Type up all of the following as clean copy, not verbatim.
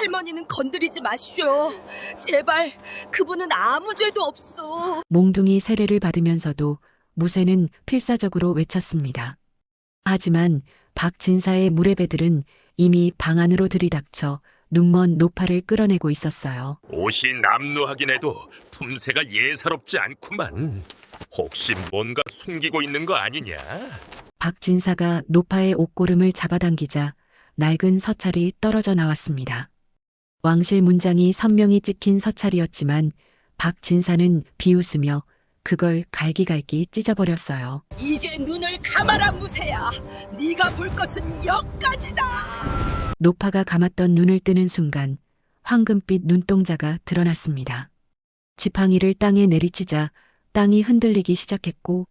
할머니는 건드리지 마시오. 제발, 그분은 아무 죄도 없소. 몽둥이 세례를 받으면서도 무쇠는 필사적으로 외쳤습니다. 하지만 박진사의 무례배들은 이미 방 안으로 들이닥쳐 눈먼 노파를 끌어내고 있었어요. 옷이 남루하긴 해도 품새가 예사롭지 않구만. 혹시 뭔가 숨기고 있는 거 아니냐? 박진사가 노파의 옷고름을 잡아당기자 낡은 서찰이 떨어져 나왔습니다. 왕실 문장이 선명히 찍힌 서찰이었지만 박진사는 비웃으며 그걸 갈기갈기 찢어버렸어요. 이제 눈을 감아라, 무쇠야. 네가 볼 것은 여기까지다. 노파가 감았던 눈을 뜨는 순간 황금빛 눈동자가 드러났습니다. 지팡이를 땅에 내리치자 땅이 흔들리기 시작했고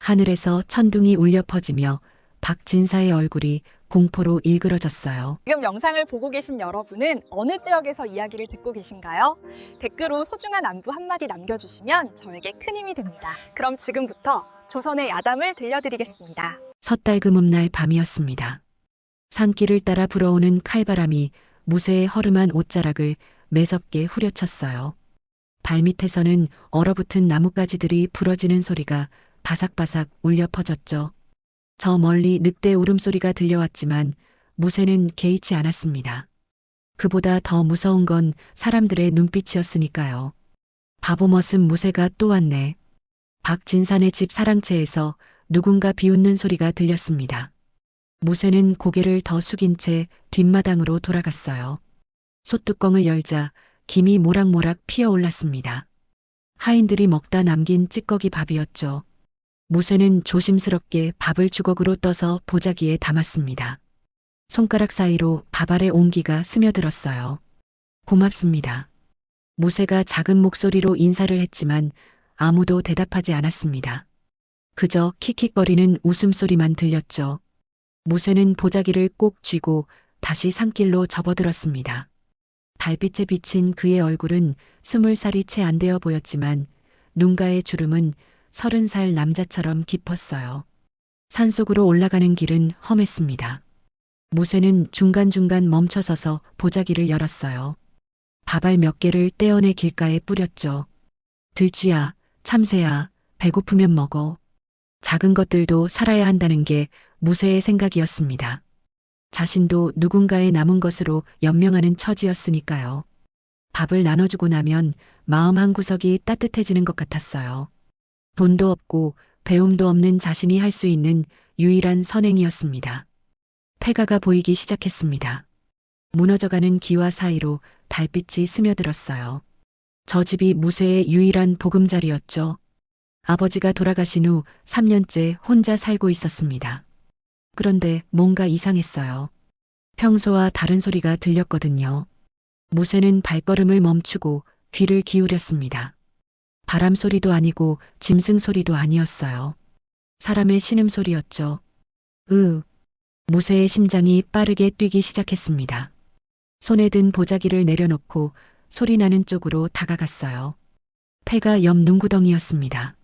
하늘에서 천둥이 울려 퍼지며 박진사의 얼굴이 공포로 일그러졌어요. 지금 영상을 보고 계신 여러분은 어느 지역에서 이야기를 듣고 계신가요? 댓글로 소중한 안부 한마디 남겨주시면 저에게 큰 힘이 됩니다. 그럼 지금부터 조선의 야담을 들려드리겠습니다. 섣달그뭅 날 밤이었습니다. 산길을 따라 불어오는 칼바람이 무쇠의 허름한 옷자락을 매섭게 후려쳤어요. 발밑에서는 얼어붙은 나뭇가지들이 부러지는 소리가 바삭바삭 울려 퍼졌죠. 저 멀리 늑대 울음소리가 들려왔지만 무쇠는 개의치 않았습니다. 그보다 더 무서운 건 사람들의 눈빛이었으니까요. 바보멋은 무쇠가 또 왔네. 박진산의 집 사랑채에서 누군가 비웃는 소리가 들렸습니다. 무쇠는 고개를 더 숙인 채 뒷마당으로 돌아갔어요. 솥뚜껑을 열자 김이 모락모락 피어올랐습니다. 하인들이 먹다 남긴 찌꺼기 밥이었죠. 무쇠는 조심스럽게 밥을 주걱으로 떠서 보자기에 담았습니다. 손가락 사이로 밥알의 온기가 스며들었어요. 고맙습니다. 무쇠가 작은 목소리로 인사를 했지만 아무도 대답하지 않았습니다. 그저 킥킥거리는 웃음소리만 들렸죠. 무쇠는 보자기를 꼭 쥐고 다시 산길로 접어들었습니다. 달빛에 비친 그의 얼굴은 20살이 채 안 되어 보였지만 눈가의 주름은 30살 남자처럼 깊었어요. 산속으로 올라가는 길은 험했습니다. 무쇠는 중간중간 멈춰서서 보자기를 열었어요. 밥알 몇 개를 떼어내 길가에 뿌렸죠. 들쥐야, 참새야, 배고프면 먹어. 작은 것들도 살아야 한다는 게 무쇠의 생각이었습니다. 자신도 누군가의 남은 것으로 연명하는 처지였으니까요. 밥을 나눠주고 나면 마음 한구석이 따뜻해지는 것 같았어요. 돈도 없고 배움도 없는 자신이 할 수 있는 유일한 선행이었습니다. 폐가가 보이기 시작했습니다. 무너져가는 기와 사이로 달빛이 스며들었어요. 저 집이 무쇠의 유일한 보금자리였죠. 아버지가 돌아가신 후 3년째 혼자 살고 있었습니다. 그런데 뭔가 이상했어요. 평소와 다른 소리가 들렸거든요. 무쇠는 발걸음을 멈추고 귀를 기울였습니다. 바람 소리도 아니고 짐승 소리도 아니었어요. 사람의 신음소리였죠. 무쇠의 심장이 빠르게 뛰기 시작했습니다. 손에 든 보자기를 내려놓고 소리나는 쪽으로 다가갔어요. 폐가 옆 눈구덩이였습니다.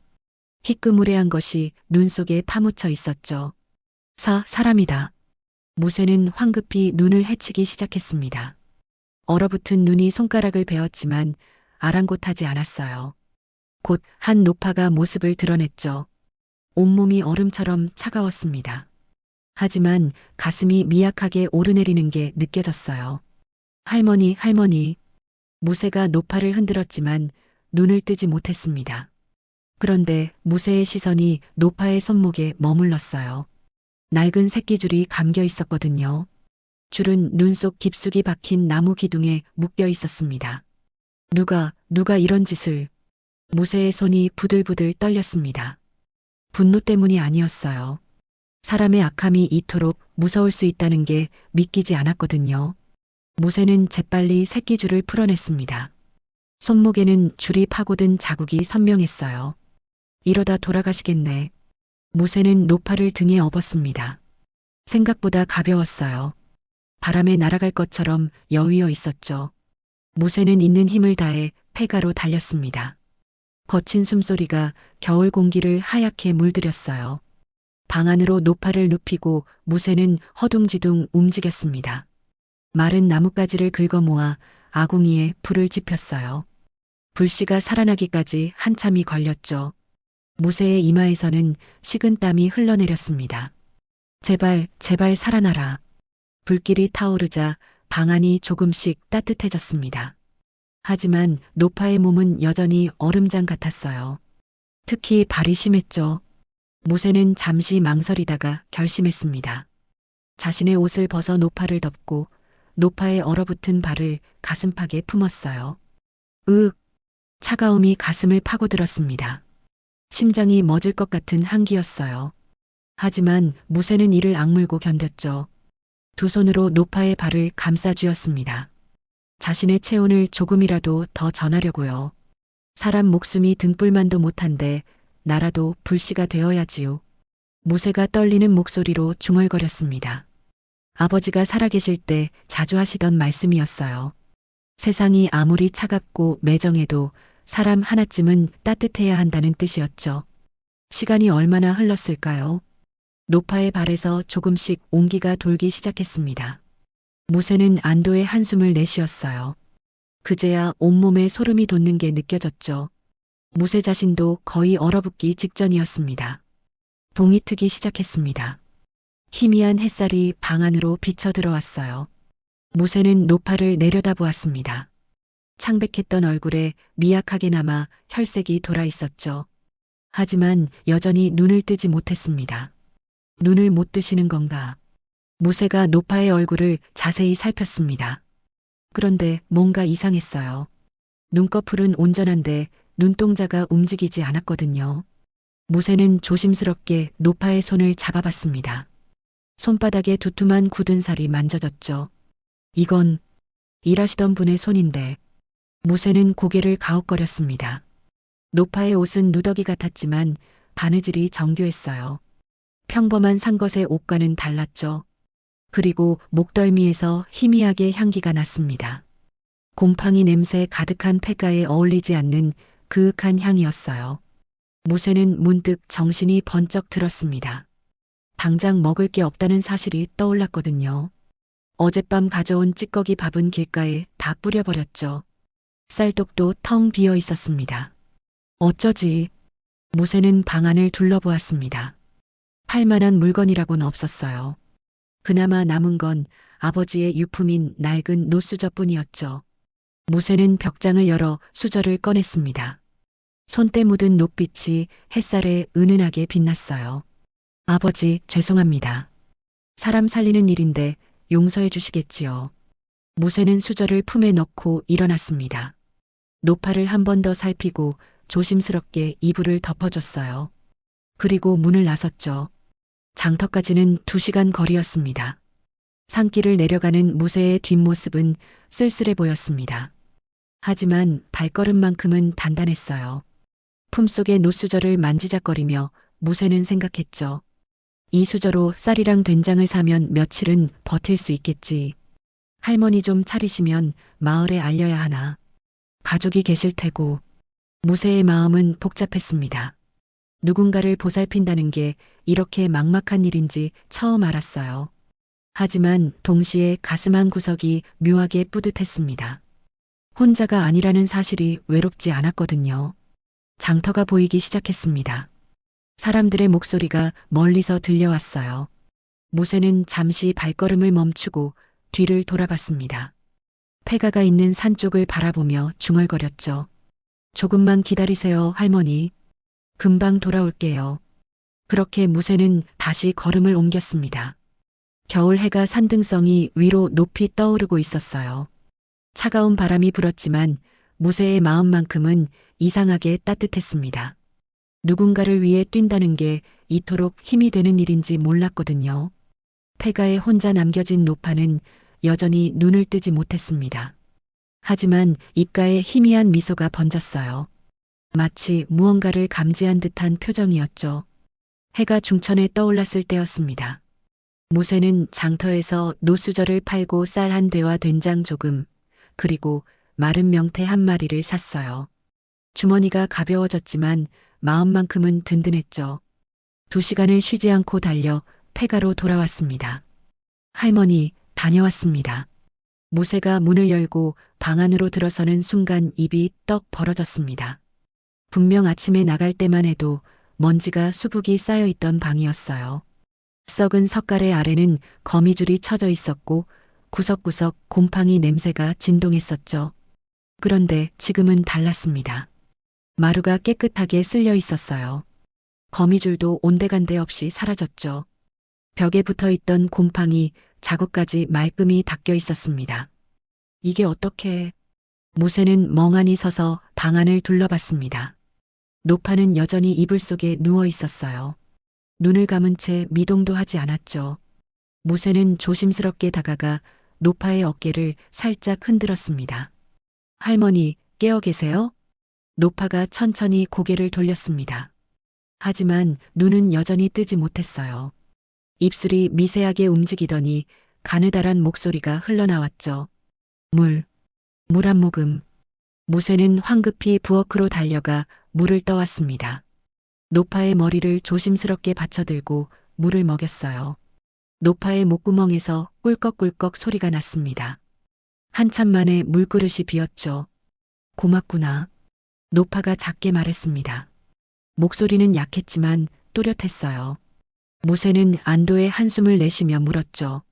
희끄무레한 것이 눈 속에 파묻혀 있었죠. 사람이다. 무쇠는 황급히 눈을 헤치기 시작했습니다. 얼어붙은 눈이 손가락을 베었지만 아랑곳하지 않았어요. 곧 한 노파가 모습을 드러냈죠. 온몸이 얼음처럼 차가웠습니다. 하지만 가슴이 미약하게 오르내리는 게 느껴졌어요. 할머니. 무쇠가 노파를 흔들었지만 눈을 뜨지 못했습니다. 그런데 무쇠의 시선이 노파의 손목에 머물렀어요. 낡은 새끼줄이 감겨 있었거든요. 줄은 눈 속 깊숙이 박힌 나무 기둥에 묶여 있었습니다. 누가 이런 짓을... 무쇠의 손이 부들부들 떨렸습니다. 분노 때문이 아니었어요. 사람의 악함이 이토록 무서울 수 있다는 게 믿기지 않았거든요. 무쇠는 재빨리 새끼줄을 풀어냈습니다. 손목에는 줄이 파고든 자국이 선명했어요. 이러다 돌아가시겠네. 무쇠는 노파를 등에 업었습니다. 생각보다 가벼웠어요. 바람에 날아갈 것처럼 여위어 있었죠. 무쇠는 있는 힘을 다해 폐가로 달렸습니다. 거친 숨소리가 겨울 공기를 하얗게 물들였어요. 방 안으로 노파를 눕히고 무쇠는 허둥지둥 움직였습니다. 마른 나뭇가지를 긁어 모아 아궁이에 불을 지폈어요. 불씨가 살아나기까지 한참이 걸렸죠. 무쇠의 이마에서는 식은 땀이 흘러내렸습니다. 제발, 제발 살아나라. 불길이 타오르자 방 안이 조금씩 따뜻해졌습니다. 하지만 노파의 몸은 여전히 얼음장 같았어요. 특히 발이 심했죠. 무쇠는 잠시 망설이다가 결심했습니다. 자신의 옷을 벗어 노파를 덮고 노파의 얼어붙은 발을 가슴팍에 품었어요. 으윽! 차가움이 가슴을 파고들었습니다. 심장이 멎을 것 같은 한기였어요. 하지만 무쇠는 이를 악물고 견뎠죠. 두 손으로 노파의 발을 감싸 쥐었습니다. 자신의 체온을 조금이라도 더 전하려고요. 사람 목숨이 등불만도 못한데 나라도 불씨가 되어야지요. 무쇠가 떨리는 목소리로 중얼거렸습니다. 아버지가 살아계실 때 자주 하시던 말씀이었어요. 세상이 아무리 차갑고 매정해도 사람 하나쯤은 따뜻해야 한다는 뜻이었죠. 시간이 얼마나 흘렀을까요? 노파의 발에서 조금씩 온기가 돌기 시작했습니다. 무쇠는 안도의 한숨을 내쉬었어요. 그제야 온몸에 소름이 돋는 게 느껴졌죠. 무쇠 자신도 거의 얼어붙기 직전이었습니다. 동이 트기 시작했습니다. 희미한 햇살이 방 안으로 비쳐 들어왔어요. 무쇠는 노파를 내려다보았습니다. 창백했던 얼굴에 미약하게나마 혈색이 돌아 있었죠. 하지만 여전히 눈을 뜨지 못했습니다. 눈을 못 뜨시는 건가? 무쇠가 노파의 얼굴을 자세히 살폈습니다. 그런데 뭔가 이상했어요. 눈꺼풀은 온전한데 눈동자가 움직이지 않았거든요. 무쇠는 조심스럽게 노파의 손을 잡아봤습니다. 손바닥에 두툼한 굳은 살이 만져졌죠. 이건 일하시던 분의 손인데. 무쇠는 고개를 가웃거렸습니다. 노파의 옷은 누더기 같았지만 바느질이 정교했어요. 평범한 상것의 옷과는 달랐죠. 그리고 목덜미에서 희미하게 향기가 났습니다. 곰팡이 냄새 가득한 폐가에 어울리지 않는 그윽한 향이었어요. 무쇠는 문득 정신이 번쩍 들었습니다. 당장 먹을 게 없다는 사실이 떠올랐거든요. 어젯밤 가져온 찌꺼기 밥은 길가에 다 뿌려버렸죠. 쌀독도 텅 비어 있었습니다. 어쩌지? 무쇠는 방 안을 둘러보았습니다. 팔만한 물건이라고는 없었어요. 그나마 남은 건 아버지의 유품인 낡은 노수저뿐이었죠. 무쇠는 벽장을 열어 수저를 꺼냈습니다. 손때 묻은 녹빛이 햇살에 은은하게 빛났어요. 아버지, 죄송합니다. 사람 살리는 일인데 용서해 주시겠지요. 무쇠는 수저를 품에 넣고 일어났습니다. 노파를 한 번 더 살피고 조심스럽게 이불을 덮어줬어요. 그리고 문을 나섰죠. 장터까지는 2시간 거리였습니다. 산길을 내려가는 무쇠의 뒷모습은 쓸쓸해 보였습니다. 하지만 발걸음만큼은 단단했어요. 품속의 노수저를 만지작거리며 무쇠는 생각했죠. 이 수저로 쌀이랑 된장을 사면 며칠은 버틸 수 있겠지. 할머니 좀 차리시면 마을에 알려야 하나. 가족이 계실 테고. 무쇠의 마음은 복잡했습니다. 누군가를 보살핀다는 게 이렇게 막막한 일인지 처음 알았어요. 하지만 동시에 가슴 한 구석이 묘하게 뿌듯했습니다. 혼자가 아니라는 사실이 외롭지 않았거든요. 장터가 보이기 시작했습니다. 사람들의 목소리가 멀리서 들려왔어요. 무쇠는 잠시 발걸음을 멈추고 뒤를 돌아봤습니다. 폐가가 있는 산 쪽을 바라보며 중얼거렸죠. 조금만 기다리세요, 할머니. 금방 돌아올게요. 그렇게 무쇠는 다시 걸음을 옮겼습니다. 겨울 해가 산등성이 위로 높이 떠오르고 있었어요. 차가운 바람이 불었지만 무쇠의 마음만큼은 이상하게 따뜻했습니다. 누군가를 위해 뛴다는 게 이토록 힘이 되는 일인지 몰랐거든요. 폐가에 혼자 남겨진 노파는 여전히 눈을 뜨지 못했습니다. 하지만 입가에 희미한 미소가 번졌어요. 마치 무언가를 감지한 듯한 표정이었죠. 해가 중천에 떠올랐을 때였습니다. 무쇠는 장터에서 노수저를 팔고 쌀 한 대와 된장 조금, 그리고 마른 명태 한 마리를 샀어요. 주머니가 가벼워졌지만 마음만큼은 든든했죠. 2시간을 쉬지 않고 달려 폐가로 돌아왔습니다. 할머니, 다녀왔습니다. 무새가 문을 열고 방 안으로 들어서는 순간 입이 떡 벌어졌습니다. 분명 아침에 나갈 때만 해도 먼지가 수북이 쌓여 있던 방이었어요. 썩은 석가래 아래는 거미줄이 쳐져 있었고 구석구석 곰팡이 냄새가 진동했었죠. 그런데 지금은 달랐습니다. 마루가 깨끗하게 쓸려 있었어요. 거미줄도 온데간데 없이 사라졌죠. 벽에 붙어 있던 곰팡이 자국까지 말끔히 닦여 있었습니다. 이게 어떻게... 무새는 멍하니 서서 방 안을 둘러봤습니다. 노파는 여전히 이불 속에 누워 있었어요. 눈을 감은 채 미동도 하지 않았죠. 무새는 조심스럽게 다가가 노파의 어깨를 살짝 흔들었습니다. 할머니, 깨어 계세요? 노파가 천천히 고개를 돌렸습니다. 하지만 눈은 여전히 뜨지 못했어요. 입술이 미세하게 움직이더니 가느다란 목소리가 흘러나왔죠. 물 한 모금. 무새는 황급히 부엌으로 달려가 물을 떠왔습니다. 노파의 머리를 조심스럽게 받쳐들고 물을 먹였어요. 노파의 목구멍에서 꿀꺽꿀꺽 소리가 났습니다. 한참 만에 물그릇이 비었죠. 고맙구나. 노파가 작게 말했습니다. 목소리는 약했지만 또렷했어요. 무새는 안도의 한숨을 내쉬며 물었죠.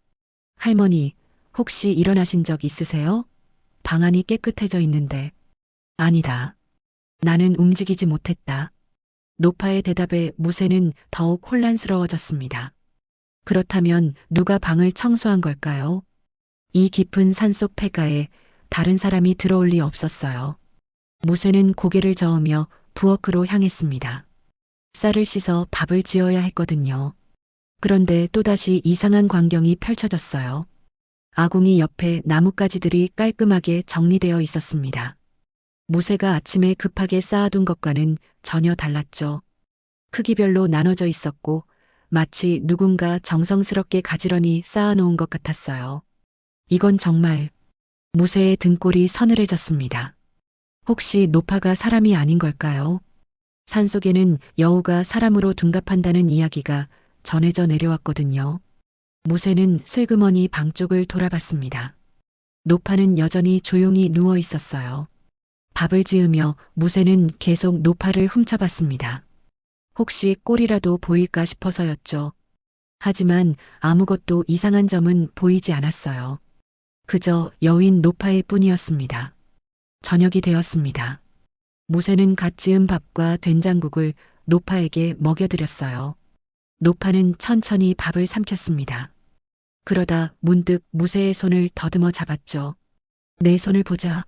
할머니, 혹시 일어나신 적 있으세요? 방 안이 깨끗해져 있는데. 아니다. 나는 움직이지 못했다. 노파의 대답에 무새는 더욱 혼란스러워졌습니다. 그렇다면 누가 방을 청소한 걸까요? 이 깊은 산속 폐가에 다른 사람이 들어올 리 없었어요. 무새는 고개를 저으며 부엌으로 향했습니다. 쌀을 씻어 밥을 지어야 했거든요. 그런데 또다시 이상한 광경이 펼쳐졌어요. 아궁이 옆에 나뭇가지들이 깔끔하게 정리되어 있었습니다. 무새가 아침에 급하게 쌓아둔 것과는 전혀 달랐죠. 크기별로 나눠져 있었고 마치 누군가 정성스럽게 가지런히 쌓아놓은 것 같았어요. 이건 정말... 무새의 등골이 서늘해졌습니다. 혹시 노파가 사람이 아닌 걸까요? 산속에는 여우가 사람으로 둔갑한다는 이야기가 전해져 내려왔거든요. 무새는 슬그머니 방 쪽을 돌아봤습니다. 노파는 여전히 조용히 누워 있었어요. 밥을 지으며 무새는 계속 노파를 훔쳐봤습니다. 혹시 꼴이라도 보일까 싶어서였죠. 하지만 아무것도 이상한 점은 보이지 않았어요. 그저 여윈 노파일 뿐이었습니다. 저녁이 되었습니다. 무새는 갓 지은 밥과 된장국을 노파에게 먹여드렸어요. 노파는 천천히 밥을 삼켰습니다. 그러다 문득 무새의 손을 더듬어 잡았죠. 내 손을 보자.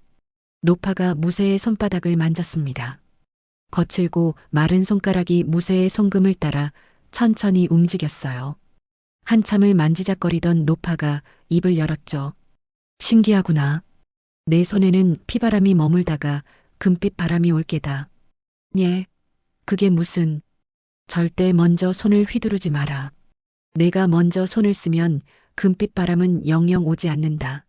노파가 무새의 손바닥을 만졌습니다. 거칠고 마른 손가락이 무새의 손금을 따라 천천히 움직였어요. 한참을 만지작거리던 노파가 입을 열었죠. 신기하구나. 내 손에는 피바람이 머물다가 금빛 바람이 올 게다. 예, 그게 무슨... 절대 먼저 손을 휘두르지 마라. 내가 먼저 손을 쓰면 금빛 바람은 영영 오지 않는다.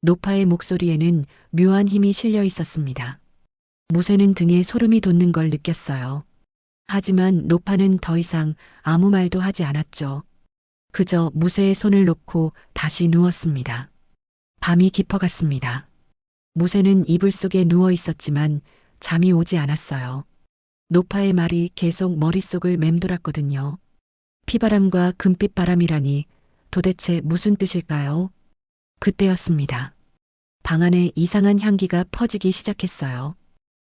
노파의 목소리에는 묘한 힘이 실려 있었습니다. 무새는 등에 소름이 돋는 걸 느꼈어요. 하지만 노파는 더 이상 아무 말도 하지 않았죠. 그저 무새의 손을 놓고 다시 누웠습니다. 밤이 깊어갔습니다. 무새는 이불 속에 누워 있었지만 잠이 오지 않았어요. 노파의 말이 계속 머릿속을 맴돌았거든요. 피바람과 금빛바람이라니 도대체 무슨 뜻일까요? 그때였습니다. 방 안에 이상한 향기가 퍼지기 시작했어요.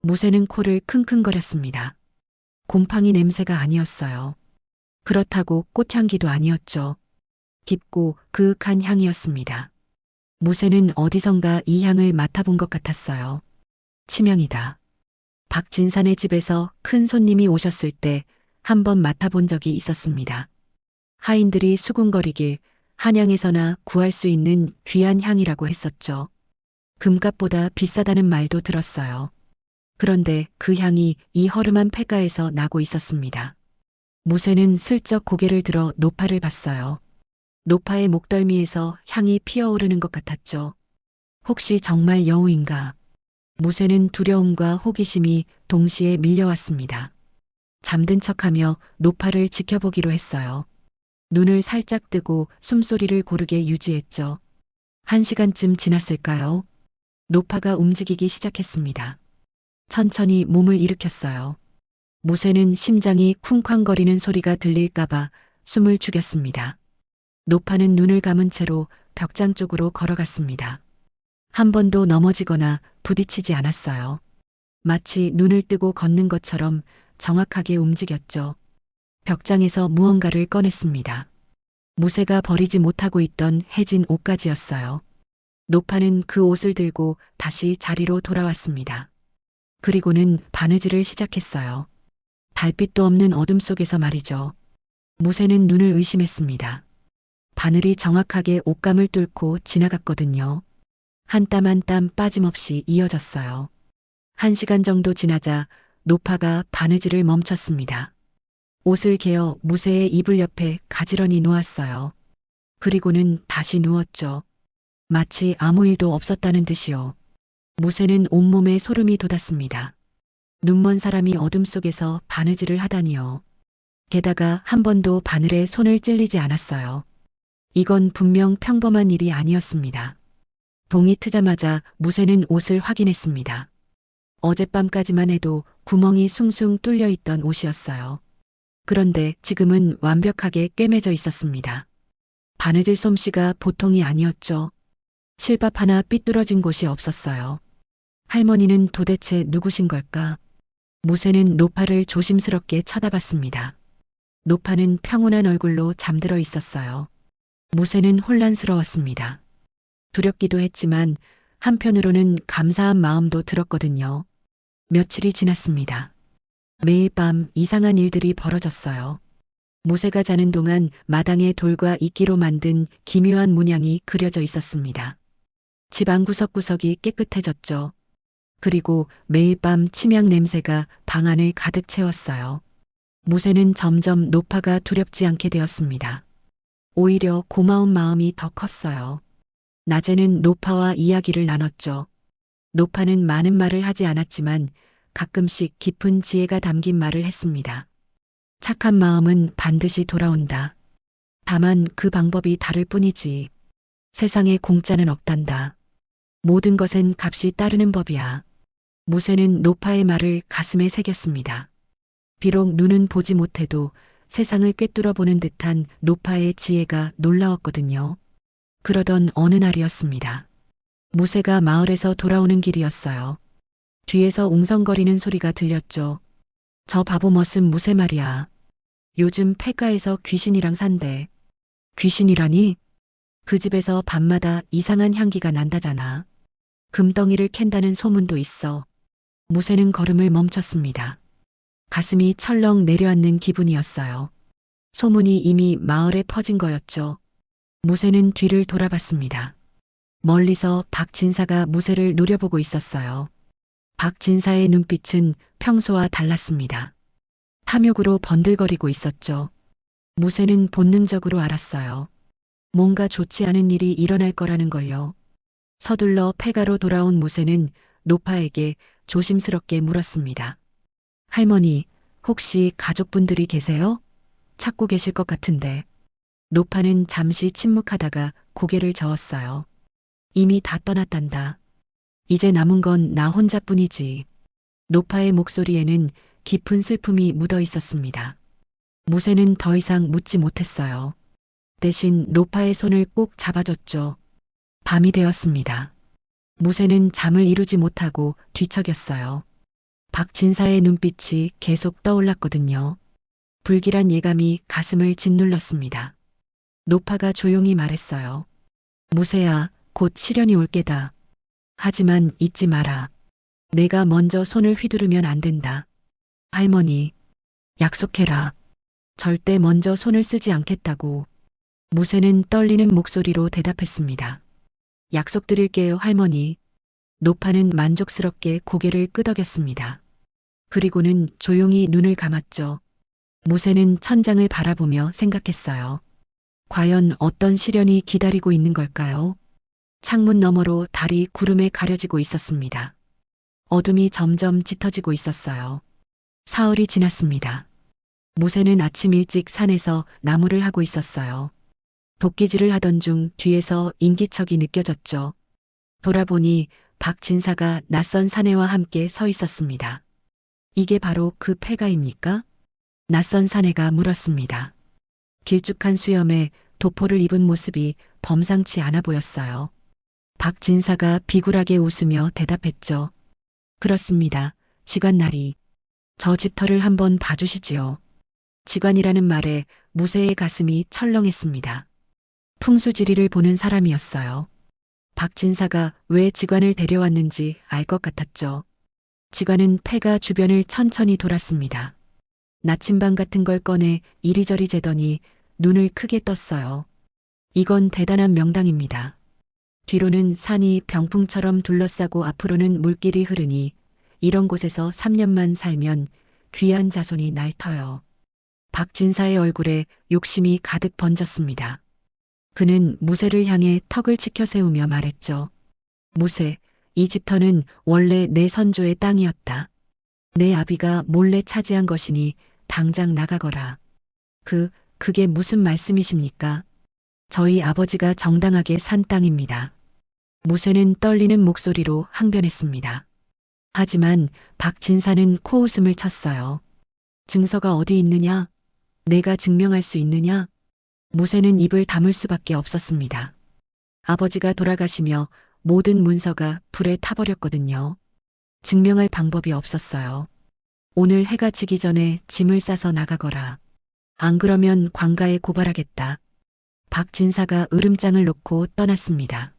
무새는 코를 킁킁거렸습니다. 곰팡이 냄새가 아니었어요. 그렇다고 꽃향기도 아니었죠. 깊고 그윽한 향이었습니다. 무새는 어디선가 이 향을 맡아본 것 같았어요. 치명이다. 박진산의 집에서 큰 손님이 오셨을 때 한 번 맡아본 적이 있었습니다. 하인들이 수군거리길 한양에서나 구할 수 있는 귀한 향이라고 했었죠. 금값보다 비싸다는 말도 들었어요. 그런데 그 향이 이 허름한 폐가에서 나고 있었습니다. 무새는 슬쩍 고개를 들어 노파를 봤어요. 노파의 목덜미에서 향이 피어오르는 것 같았죠. 혹시 정말 여우인가? 무새는 두려움과 호기심이 동시에 밀려왔습니다. 잠든 척하며 노파를 지켜보기로 했어요. 눈을 살짝 뜨고 숨소리를 고르게 유지했죠. 1시간쯤 지났을까요? 노파가 움직이기 시작했습니다. 천천히 몸을 일으켰어요. 무새는 심장이 쿵쾅거리는 소리가 들릴까봐 숨을 죽였습니다. 노파는 눈을 감은 채로 벽장 쪽으로 걸어갔습니다. 한 번도 넘어지거나 부딪히지 않았어요. 마치 눈을 뜨고 걷는 것처럼 정확하게 움직였죠. 벽장에서 무언가를 꺼냈습니다. 무새가 버리지 못하고 있던 해진 옷가지였어요. 노파는 그 옷을 들고 다시 자리로 돌아왔습니다. 그리고는 바느질을 시작했어요. 달빛도 없는 어둠 속에서 말이죠. 무새는 눈을 의심했습니다. 바늘이 정확하게 옷감을 뚫고 지나갔거든요. 한 땀 한 땀 빠짐없이 이어졌어요. 1시간 정도 지나자 노파가 바느질을 멈췄습니다. 옷을 개어 무새의 이불 옆에 가지런히 놓았어요. 그리고는 다시 누웠죠. 마치 아무 일도 없었다는 듯이요. 무새는 온몸에 소름이 돋았습니다. 눈먼 사람이 어둠 속에서 바느질을 하다니요. 게다가 한 번도 바늘에 손을 찔리지 않았어요. 이건 분명 평범한 일이 아니었습니다. 동이 트자마자 무새는 옷을 확인했습니다. 어젯밤까지만 해도 구멍이 숭숭 뚫려 있던 옷이었어요. 그런데 지금은 완벽하게 꿰매져 있었습니다. 바느질 솜씨가 보통이 아니었죠. 실밥 하나 삐뚤어진 곳이 없었어요. 할머니는 도대체 누구신 걸까? 무새는 노파를 조심스럽게 쳐다봤습니다. 노파는 평온한 얼굴로 잠들어 있었어요. 무새는 혼란스러웠습니다. 두렵기도 했지만 한편으로는 감사한 마음도 들었거든요. 며칠이 지났습니다. 매일 밤 이상한 일들이 벌어졌어요. 무새가 자는 동안 마당에 돌과 이끼로 만든 기묘한 문양이 그려져 있었습니다. 집안 구석구석이 깨끗해졌죠. 그리고 매일 밤 침향 냄새가 방 안을 가득 채웠어요. 무새는 점점 노파가 두렵지 않게 되었습니다. 오히려 고마운 마음이 더 컸어요. 낮에는 노파와 이야기를 나눴죠. 노파는 많은 말을 하지 않았지만 가끔씩 깊은 지혜가 담긴 말을 했습니다. 착한 마음은 반드시 돌아온다. 다만 그 방법이 다를 뿐이지. 세상에 공짜는 없단다. 모든 것엔 값이 따르는 법이야. 무새는 노파의 말을 가슴에 새겼습니다. 비록 눈은 보지 못해도 세상을 꿰뚫어 보는 듯한 노파의 지혜가 놀라웠거든요. 그러던 어느 날이었습니다. 무새가 마을에서 돌아오는 길이었어요. 뒤에서 웅성거리는 소리가 들렸죠. 저 바보 머슴 무새 말이야. 요즘 폐가에서 귀신이랑 산대. 귀신이라니? 그 집에서 밤마다 이상한 향기가 난다잖아. 금덩이를 캔다는 소문도 있어. 무새는 걸음을 멈췄습니다. 가슴이 철렁 내려앉는 기분이었어요. 소문이 이미 마을에 퍼진 거였죠. 무새는 뒤를 돌아봤습니다. 멀리서 박진사가 무새를 노려보고 있었어요. 박진사의 눈빛은 평소와 달랐습니다. 탐욕으로 번들거리고 있었죠. 무새는 본능적으로 알았어요. 뭔가 좋지 않은 일이 일어날 거라는 걸요. 서둘러 폐가로 돌아온 무새는 노파에게 조심스럽게 물었습니다. 할머니, 혹시 가족분들이 계세요? 찾고 계실 것 같은데. 노파는 잠시 침묵하다가 고개를 저었어요. 이미 다 떠났단다. 이제 남은 건 나 혼자뿐이지. 노파의 목소리에는 깊은 슬픔이 묻어 있었습니다. 무새는 더 이상 묻지 못했어요. 대신 노파의 손을 꼭 잡아줬죠. 밤이 되었습니다. 무새는 잠을 이루지 못하고 뒤척였어요. 박진사의 눈빛이 계속 떠올랐거든요. 불길한 예감이 가슴을 짓눌렀습니다. 노파가 조용히 말했어요. 무새야, 곧 시련이 올 게다. 하지만 잊지 마라. 내가 먼저 손을 휘두르면 안 된다. 할머니, 약속해라. 절대 먼저 손을 쓰지 않겠다고. 무새는 떨리는 목소리로 대답했습니다. 약속드릴게요, 할머니. 노파는 만족스럽게 고개를 끄덕였습니다. 그리고는 조용히 눈을 감았죠. 무새는 천장을 바라보며 생각했어요. 과연 어떤 시련이 기다리고 있는 걸까요? 창문 너머로 달이 구름에 가려지고 있었습니다. 어둠이 점점 짙어지고 있었어요. 사흘이 지났습니다. 무새는 아침 일찍 산에서 나무를 하고 있었어요. 도끼질을 하던 중 뒤에서 인기척이 느껴졌죠. 돌아보니 박진사가 낯선 사내와 함께 서 있었습니다. 이게 바로 그 폐가입니까? 낯선 사내가 물었습니다. 길쭉한 수염에 도포를 입은 모습이 범상치 않아 보였어요. 박진사가 비굴하게 웃으며 대답했죠. 그렇습니다. 지관나리. 저 집터를 한번 봐주시지요. 지관이라는 말에 무쇠의 가슴이 철렁했습니다. 풍수지리를 보는 사람이었어요. 박진사가 왜 지관을 데려왔는지 알 것 같았죠. 지관은 폐가 주변을 천천히 돌았습니다. 나침반 같은 걸 꺼내 이리저리 재더니 눈을 크게 떴어요. 이건 대단한 명당입니다. 뒤로는 산이 병풍처럼 둘러싸고 앞으로는 물길이 흐르니 이런 곳에서 3년만 살면 귀한 자손이 날 터요. 박진사의 얼굴에 욕심이 가득 번졌습니다. 그는 무쇠를 향해 턱을 치켜 세우며 말했죠. 무쇠, 이 집터는 원래 내 선조의 땅이었다. 내 아비가 몰래 차지한 것이니 당장 나가거라. 그게 무슨 말씀이십니까? 저희 아버지가 정당하게 산 땅입니다. 무쇠는 떨리는 목소리로 항변했습니다. 하지만 박진사는 코웃음을 쳤어요. 증서가 어디 있느냐? 내가 증명할 수 있느냐? 무쇠는 입을 다물 수밖에 없었습니다. 아버지가 돌아가시며 모든 문서가 불에 타버렸거든요. 증명할 방법이 없었어요. 오늘 해가 지기 전에 짐을 싸서 나가거라. 안 그러면 관가에 고발하겠다. 박진사가 으름장을 놓고 떠났습니다.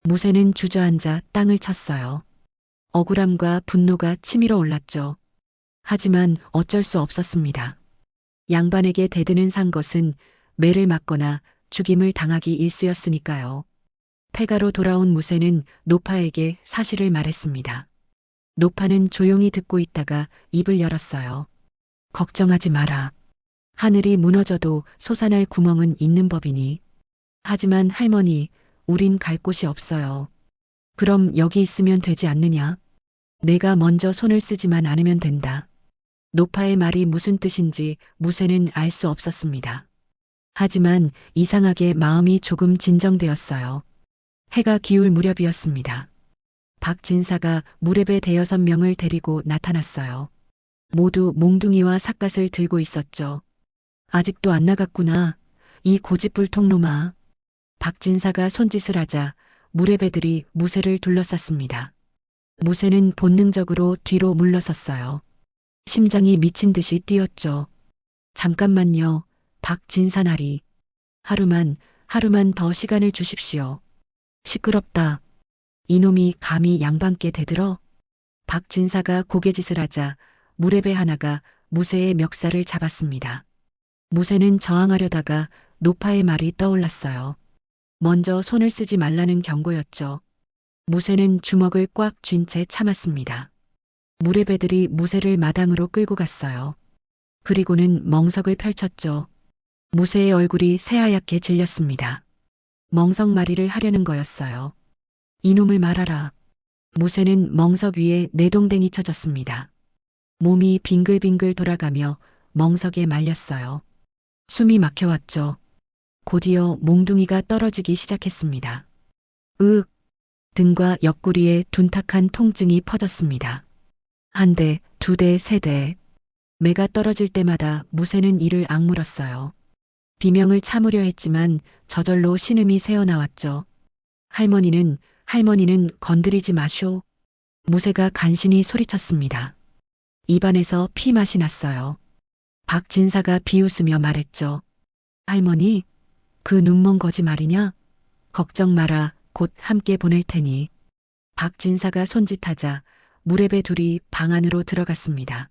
무쇠는 주저앉아 땅을 쳤어요. 억울함과 분노가 치밀어 올랐죠. 하지만 어쩔 수 없었습니다. 양반에게 대드는 산 것은 매를 맞거나 죽임을 당하기 일쑤였으니까요. 폐가로 돌아온 무쇠는 노파에게 사실을 말했습니다. 노파는 조용히 듣고 있다가 입을 열었어요. 걱정하지 마라. 하늘이 무너져도 솟아날 구멍은 있는 법이니. 하지만 할머니, 우린 갈 곳이 없어요. 그럼 여기 있으면 되지 않느냐? 내가 먼저 손을 쓰지만 않으면 된다. 노파의 말이 무슨 뜻인지 무쇠는 알 수 없었습니다. 하지만 이상하게 마음이 조금 진정되었어요. 해가 기울 무렵이었습니다. 박진사가 무렵에 5-6명을 데리고 나타났어요. 모두 몽둥이와 삿갓을 들고 있었죠. 아직도 안 나갔구나. 이 고집불 통놈아. 박진사가 손짓을 하자 무례배들이 무쇠를 둘러쌌습니다. 무쇠는 본능적으로 뒤로 물러섰어요. 심장이 미친 듯이 뛰었죠. 잠깐만요. 박진사나리. 하루만 더 시간을 주십시오. 시끄럽다. 이놈이 감히 양반께 대들어? 박진사가 고개짓을 하자 무례배 하나가 무쇠의 멱살을 잡았습니다. 무쇠는 저항하려다가 노파의 말이 떠올랐어요. 먼저 손을 쓰지 말라는 경고였죠. 무쇠는 주먹을 꽉 쥔 채 참았습니다. 무례배들이 무쇠를 마당으로 끌고 갔어요. 그리고는 멍석을 펼쳤죠. 무쇠의 얼굴이 새하얗게 질렸습니다. 멍석마리를 하려는 거였어요. 이놈을 말아라. 무쇠는 멍석 위에 내동댕이 쳐졌습니다. 몸이 빙글빙글 돌아가며 멍석에 말렸어요. 숨이 막혀왔죠. 곧이어 몽둥이가 떨어지기 시작했습니다. 등과 옆구리에 둔탁한 통증이 퍼졌습니다. 1대, 2대, 3대. 매가 떨어질 때마다 무쇠는 이를 악물었어요. 비명을 참으려 했지만 저절로 신음이 새어나왔죠. 할머니는 건드리지 마쇼. 무쇠가 간신히 소리쳤습니다. 입안에서 피맛이 났어요. 박진사가 비웃으며 말했죠. 할머니, 그 눈먼 거짓말이냐? 걱정 마라. 곧 함께 보낼 테니. 박진사가 손짓하자 무례배 둘이 방 안으로 들어갔습니다.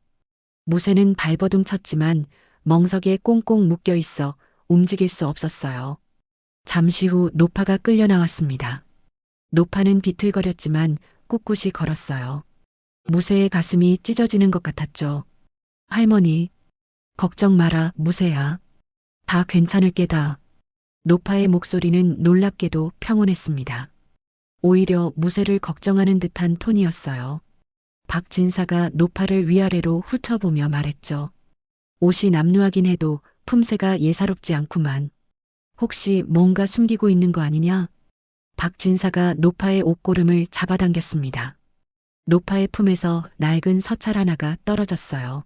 무쇠는 발버둥 쳤지만 멍석에 꽁꽁 묶여 있어 움직일 수 없었어요. 잠시 후 노파가 끌려 나왔습니다. 노파는 비틀거렸지만 꿋꿋이 걸었어요. 무쇠의 가슴이 찢어지는 것 같았죠. 할머니, 걱정 마라, 무쇠야. 다 괜찮을 게다. 노파의 목소리는 놀랍게도 평온했습니다. 오히려 무쇠를 걱정하는 듯한 톤이었어요. 박진사가 노파를 위아래로 훑어보며 말했죠. 옷이 남루하긴 해도 품새가 예사롭지 않구만. 혹시 뭔가 숨기고 있는 거 아니냐? 박진사가 노파의 옷고름을 잡아당겼습니다. 노파의 품에서 낡은 서찰 하나가 떨어졌어요.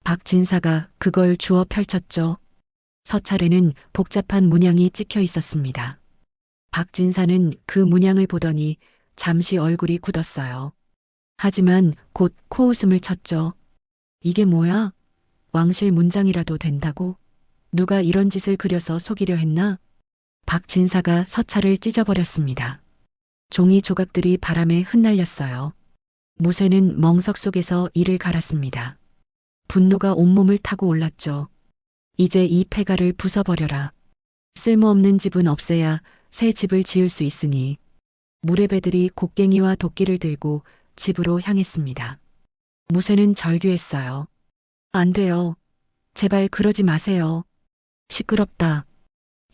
박진사가 그걸 주워 펼쳤죠. 서찰에는 복잡한 문양이 찍혀 있었습니다. 박진사는 그 문양을 보더니 잠시 얼굴이 굳었어요. 하지만 곧 코웃음을 쳤죠. 이게 뭐야? 왕실 문장이라도 된다고? 누가 이런 짓을 그려서 속이려 했나? 박진사가 서찰을 찢어버렸습니다. 종이 조각들이 바람에 흩날렸어요. 무쇠는 멍석 속에서 이를 갈았습니다. 분노가 온몸을 타고 올랐죠. 이제 이 폐가를 부숴버려라. 쓸모없는 집은 없애야 새 집을 지을 수 있으니. 무례배들이 곡괭이와 도끼를 들고 집으로 향했습니다. 무쇠는 절규했어요. 안 돼요. 제발 그러지 마세요. 시끄럽다.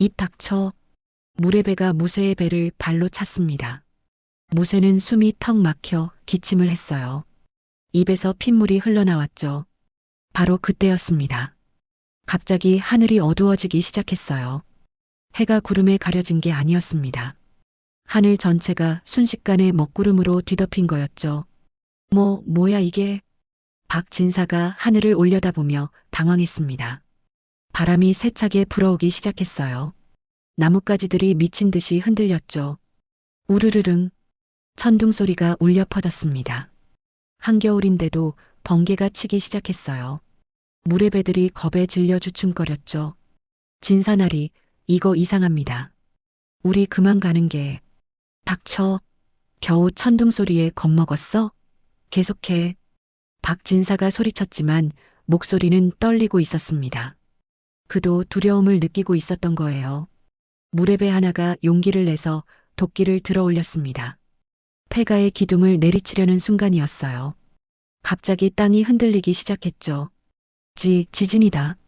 입 닥쳐. 무례배가 무쇠의 배를 발로 찼습니다. 무쇠는 숨이 턱 막혀 기침을 했어요. 입에서 핏물이 흘러나왔죠. 바로 그때였습니다. 갑자기 하늘이 어두워지기 시작했어요. 해가 구름에 가려진 게 아니었습니다. 하늘 전체가 순식간에 먹구름으로 뒤덮인 거였죠. 뭐야 이게? 박진사가 하늘을 올려다보며 당황했습니다. 바람이 세차게 불어오기 시작했어요. 나뭇가지들이 미친 듯이 흔들렸죠. 우르르릉 천둥 소리가 울려 퍼졌습니다. 한겨울인데도 번개가 치기 시작했어요. 무례배들이 겁에 질려 주춤거렸죠. 진사나리, 이거 이상합니다. 우리 그만 가는 게. 닥쳐. 겨우 천둥 소리에 겁먹었어? 계속해. 박진사가 소리쳤지만 목소리는 떨리고 있었습니다. 그도 두려움을 느끼고 있었던 거예요. 무례배 하나가 용기를 내서 도끼를 들어 올렸습니다. 폐가의 기둥을 내리치려는 순간이었어요. 갑자기 땅이 흔들리기 시작했죠. 지진이다.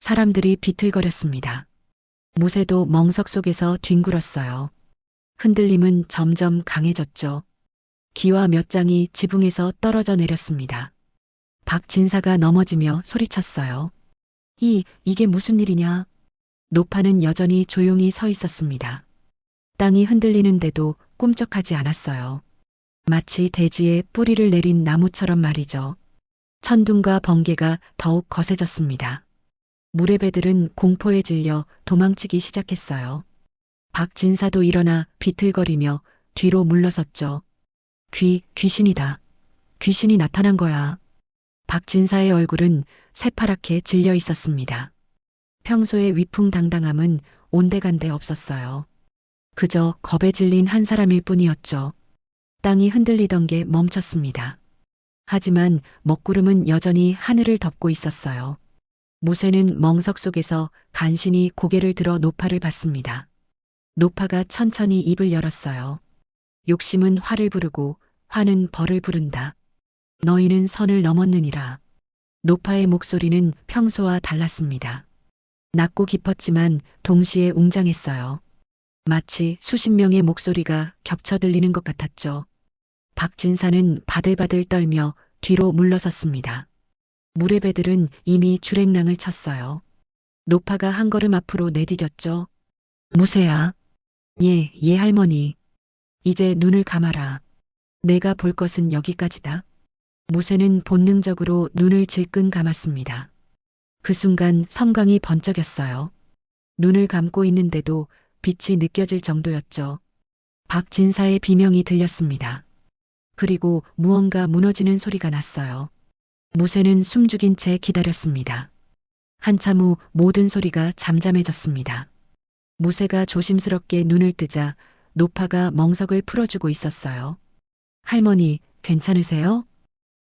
사람들이 비틀거렸습니다. 무쇠도 멍석 속에서 뒹굴었어요. 흔들림은 점점 강해졌죠. 기와 몇 장이 지붕에서 떨어져 내렸습니다. 박진사가 넘어지며 소리쳤어요. 이게 무슨 일이냐? 노파는 여전히 조용히 서 있었습니다. 땅이 흔들리는데도 꿈쩍하지 않았어요. 마치 대지에 뿌리를 내린 나무처럼 말이죠. 천둥과 번개가 더욱 거세졌습니다. 무례배들은 공포에 질려 도망치기 시작했어요. 박진사도 일어나 비틀거리며 뒤로 물러섰죠. 귀신이다. 귀신이 나타난 거야. 박진사의 얼굴은 새파랗게 질려 있었습니다. 평소의 위풍당당함은 온데간데 없었어요. 그저 겁에 질린 한 사람일 뿐이었죠. 땅이 흔들리던 게 멈췄습니다. 하지만 먹구름은 여전히 하늘을 덮고 있었어요. 무쇠는 멍석 속에서 간신히 고개를 들어 노파를 봤습니다. 노파가 천천히 입을 열었어요. 욕심은 화를 부르고 화는 벌을 부른다. 너희는 선을 넘었느니라. 노파의 목소리는 평소와 달랐습니다. 낮고 깊었지만 동시에 웅장했어요. 마치 수십 명의 목소리가 겹쳐 들리는 것 같았죠. 박진사는 바들바들 떨며 뒤로 물러섰습니다. 무례배들은 이미 주랭랑을 쳤어요. 노파가 한 걸음 앞으로 내디뎠죠. 무쇠야. 예, 할머니. 이제 눈을 감아라. 내가 볼 것은 여기까지다. 무쇠는 본능적으로 눈을 질끈 감았습니다. 그 순간 섬광이 번쩍였어요. 눈을 감고 있는데도 빛이 느껴질 정도였죠. 박진사의 비명이 들렸습니다. 그리고 무언가 무너지는 소리가 났어요. 무쇠는 숨죽인 채 기다렸습니다. 한참 후 모든 소리가 잠잠해졌습니다. 무쇠가 조심스럽게 눈을 뜨자 노파가 멍석을 풀어주고 있었어요. 할머니, 괜찮으세요?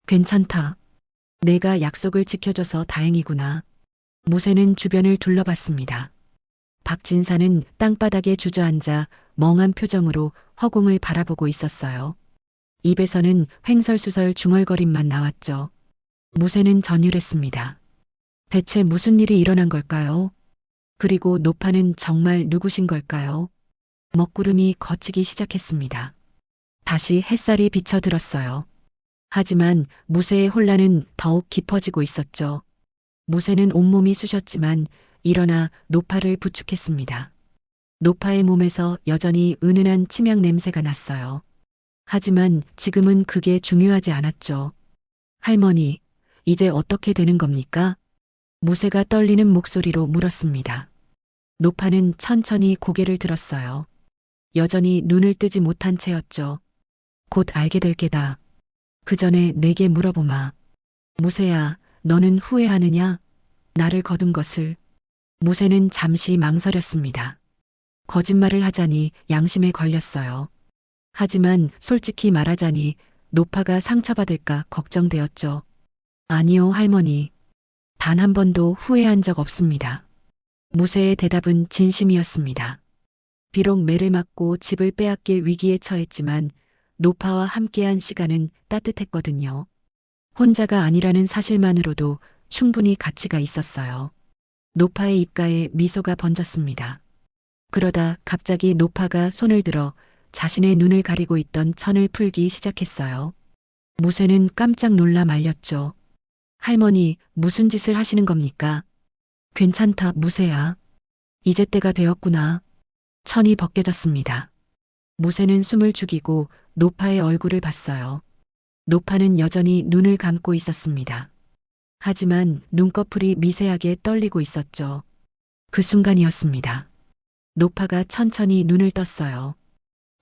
괜찮다. 내가 약속을 지켜줘서 다행이구나. 무쇠는 주변을 둘러봤습니다. 박진사는 땅바닥에 주저앉아 멍한 표정으로 허공을 바라보고 있었어요. 입에서는 횡설수설 중얼거림만 나왔죠. 무쇠는 전율했습니다. 대체 무슨 일이 일어난 걸까요? 그리고 노파는 정말 누구신 걸까요? 먹구름이 걷히기 시작했습니다. 다시 햇살이 비쳐들었어요. 하지만 무쇠의 혼란은 더욱 깊어지고 있었죠. 무쇠는 온몸이 쑤셨지만 일어나 노파를 부축했습니다. 노파의 몸에서 여전히 은은한 침향 냄새가 났어요. 하지만 지금은 그게 중요하지 않았죠. 할머니, 이제 어떻게 되는 겁니까? 무쇠가 떨리는 목소리로 물었습니다. 노파는 천천히 고개를 들었어요. 여전히 눈을 뜨지 못한 채였죠. 곧 알게 될 게다. 그 전에 내게 물어보마. 무쇠야, 너는 후회하느냐? 나를 거둔 것을. 무쇠는 잠시 망설였습니다. 거짓말을 하자니 양심에 걸렸어요. 하지만 솔직히 말하자니 노파가 상처받을까 걱정되었죠. 아니요, 할머니. 단 한 번도 후회한 적 없습니다. 무쇠의 대답은 진심이었습니다. 비록 매를 맞고 집을 빼앗길 위기에 처했지만 노파와 함께한 시간은 따뜻했거든요. 혼자가 아니라는 사실만으로도 충분히 가치가 있었어요. 노파의 입가에 미소가 번졌습니다. 그러다 갑자기 노파가 손을 들어 자신의 눈을 가리고 있던 천을 풀기 시작했어요. 무쇠는 깜짝 놀라 말렸죠. 할머니, 무슨 짓을 하시는 겁니까? 괜찮다, 무쇠야. 이제 때가 되었구나. 천이 벗겨졌습니다. 무쇠는 숨을 죽이고 노파의 얼굴을 봤어요. 노파는 여전히 눈을 감고 있었습니다. 하지만 눈꺼풀이 미세하게 떨리고 있었죠. 그 순간이었습니다. 노파가 천천히 눈을 떴어요.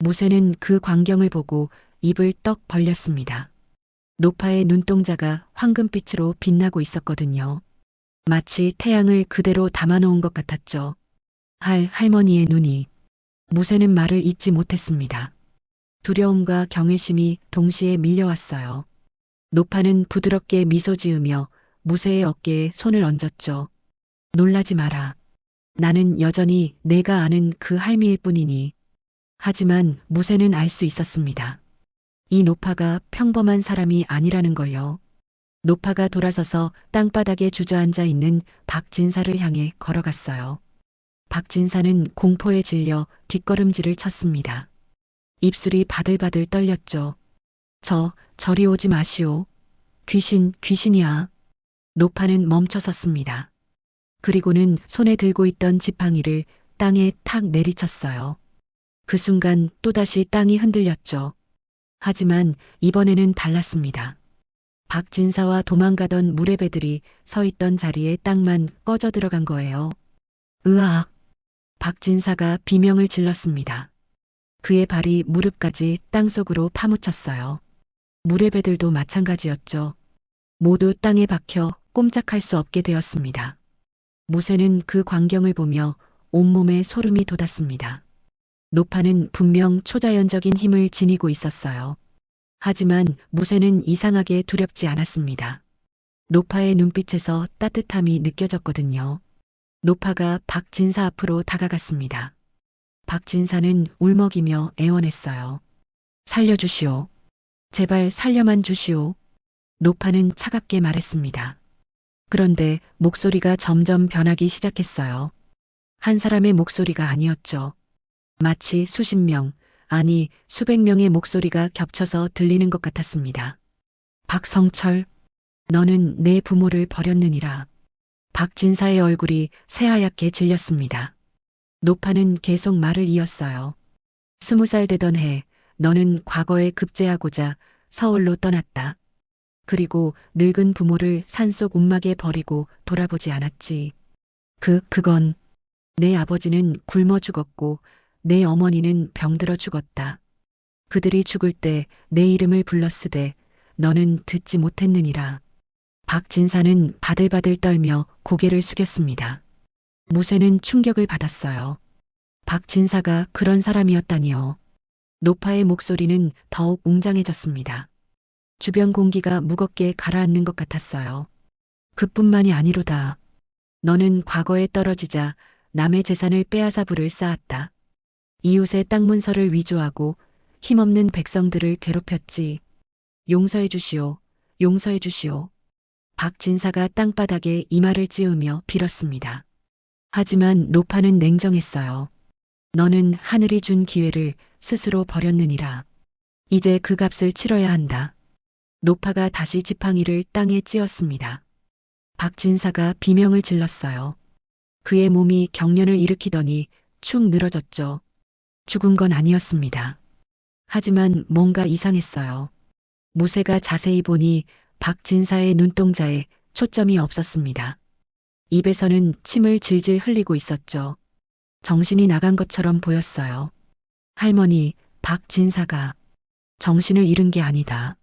무쇠는 그 광경을 보고 입을 떡 벌렸습니다. 노파의 눈동자가 황금빛으로 빛나고 있었거든요. 마치 태양을 그대로 담아놓은 것 같았죠. 할머니의 눈이. 무쇠는 말을 잇지 못했습니다. 두려움과 경외심이 동시에 밀려왔어요. 노파는 부드럽게 미소 지으며 무쇠의 어깨에 손을 얹었죠. 놀라지 마라. 나는 여전히 내가 아는 그 할미일 뿐이니. 하지만 무쇠는 알 수 있었습니다. 이 노파가 평범한 사람이 아니라는 걸요. 노파가 돌아서서 땅바닥에 주저앉아 있는 박진사를 향해 걸어갔어요. 박진사는 공포에 질려 뒷걸음질을 쳤습니다. 입술이 바들바들 떨렸죠. 저리 오지 마시오. 귀신이야. 노파는 멈춰섰습니다. 그리고는 손에 들고 있던 지팡이를 땅에 탁 내리쳤어요. 그 순간 또다시 땅이 흔들렸죠. 하지만 이번에는 달랐습니다. 박진사와 도망가던 무례배들이 서 있던 자리에 땅만 꺼져 들어간 거예요. 으악! 박진사가 비명을 질렀습니다. 그의 발이 무릎까지 땅속으로 파묻혔어요. 무례배들도 마찬가지였죠. 모두 땅에 박혀 꼼짝할 수 없게 되었습니다. 무쇠는 그 광경을 보며 온몸에 소름이 돋았습니다. 노파는 분명 초자연적인 힘을 지니고 있었어요. 하지만 무쇠는 이상하게 두렵지 않았습니다. 노파의 눈빛에서 따뜻함이 느껴졌거든요. 노파가 박진사 앞으로 다가갔습니다. 박진사는 울먹이며 애원했어요. 살려주시오. 제발 살려만 주시오. 노파는 차갑게 말했습니다. 그런데 목소리가 점점 변하기 시작했어요. 한 사람의 목소리가 아니었죠. 마치 수십 명, 아니 수백 명의 목소리가 겹쳐서 들리는 것 같았습니다. 박성철, 너는 내 부모를 버렸느니라. 박진사의 얼굴이 새하얗게 질렸습니다. 노파는 계속 말을 이었어요. 20살 되던 해, 너는 과거에 급제하고자 서울로 떠났다. 그리고 늙은 부모를 산속 움막에 버리고 돌아보지 않았지. 그건 내 아버지는 굶어 죽었고 내 어머니는 병들어 죽었다. 그들이 죽을 때 내 이름을 불렀으되 너는 듣지 못했느니라. 박진사는 바들바들 떨며 고개를 숙였습니다. 무쇠는 충격을 받았어요. 박진사가 그런 사람이었다니요. 노파의 목소리는 더욱 웅장해졌습니다. 주변 공기가 무겁게 가라앉는 것 같았어요. 그뿐만이 아니로다. 너는 과거에 떨어지자 남의 재산을 빼앗아 부를 쌓았다. 이웃의 땅 문서를 위조하고 힘없는 백성들을 괴롭혔지. 용서해 주시오. 용서해 주시오. 박진사가 땅바닥에 이마를 찌우며 빌었습니다. 하지만 노파는 냉정했어요. 너는 하늘이 준 기회를 스스로 버렸느니라. 이제 그 값을 치러야 한다. 노파가 다시 지팡이를 땅에 찧었습니다. 박진사가 비명을 질렀어요. 그의 몸이 경련을 일으키더니 축 늘어졌죠. 죽은 건 아니었습니다. 하지만 뭔가 이상했어요. 무쇠가 자세히 보니 박진사의 눈동자에 초점이 없었습니다. 입에서는 침을 질질 흘리고 있었죠. 정신이 나간 것처럼 보였어요. 할머니, 박진사가 정신을 잃은 게 아니다.